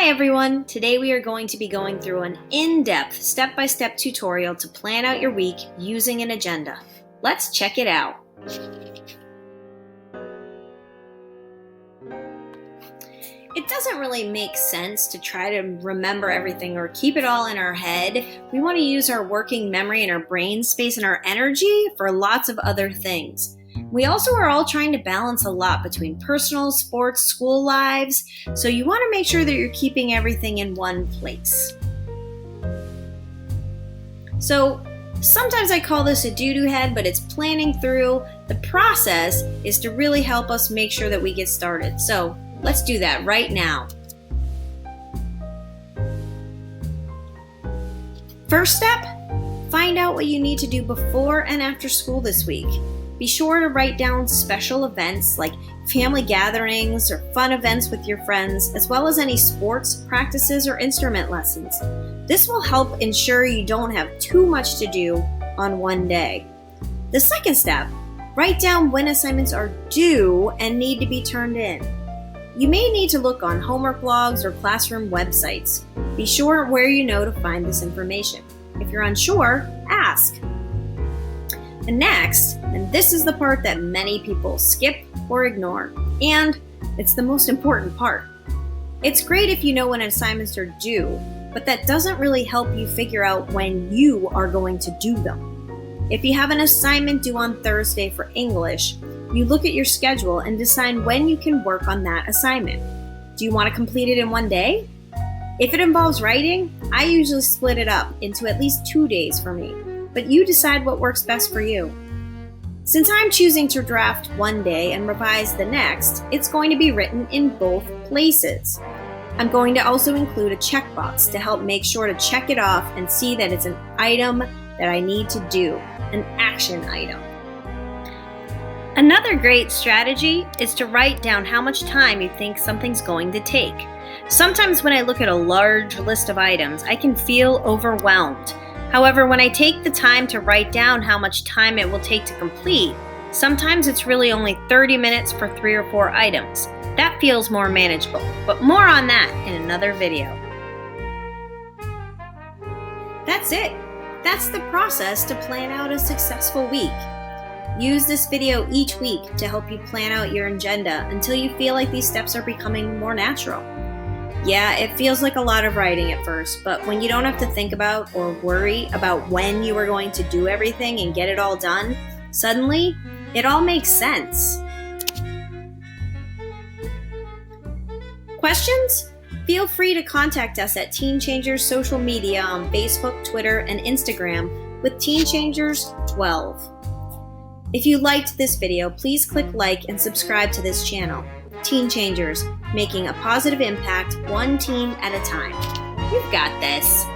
Hi everyone! Today we are going to be going through an in-depth step-by-step tutorial to plan out your week using an agenda. Let's check it out. It doesn't really make sense to try to remember everything or keep it all in our head. We want to use our working memory and our brain space and our energy for lots of other things. We also are all trying to balance a lot between personal, sports, school lives, so you want to make sure that you're keeping everything in one place. So sometimes I call this a doo-doo head, but it's planning through. The process is to really help us make sure that we get started. So let's do that right now. First step, find out what you need to do before and after school this week. Be sure to write down special events like family gatherings or fun events with your friends, as well as any sports, practices, or instrument lessons. This will help ensure you don't have too much to do on one day. The second step, write down when assignments are due and need to be turned in. You may need to look on homework logs or classroom websites. Be sure where you know to find this information. If you're unsure, ask. And next, and this is the part that many people skip or ignore, and it's the most important part. It's great if you know when assignments are due, but that doesn't really help you figure out when you are going to do them. If you have an assignment due on Thursday for English, you look at your schedule and decide when you can work on that assignment. Do you want to complete it in one day? If it involves writing, I usually split it up into at least 2 days for me, but you decide what works best for you. Since I'm choosing to draft one day and revise the next, it's going to be written in both places. I'm going to also include a checkbox to help make sure to check it off and see that it's an item that I need to do, an action item. Another great strategy is to write down how much time you think something's going to take. Sometimes when I look at a large list of items, I can feel overwhelmed. However, when I take the time to write down how much time it will take to complete, sometimes it's really only 30 minutes for 3 or 4 items. That feels more manageable, but more on that in another video. That's it. That's the process to plan out a successful week. Use this video each week to help you plan out your agenda until you feel like these steps are becoming more natural. Yeah, it feels like a lot of writing at first, but when you don't have to think about or worry about when you are going to do everything and get it all done, suddenly it all makes sense. Questions? Feel free to contact us at TeenChangers social media on Facebook, Twitter, and Instagram with TeenChangers12. If you liked this video, please click like and subscribe to this channel. TeenChangers, making a positive impact one teen at a time. You've got this.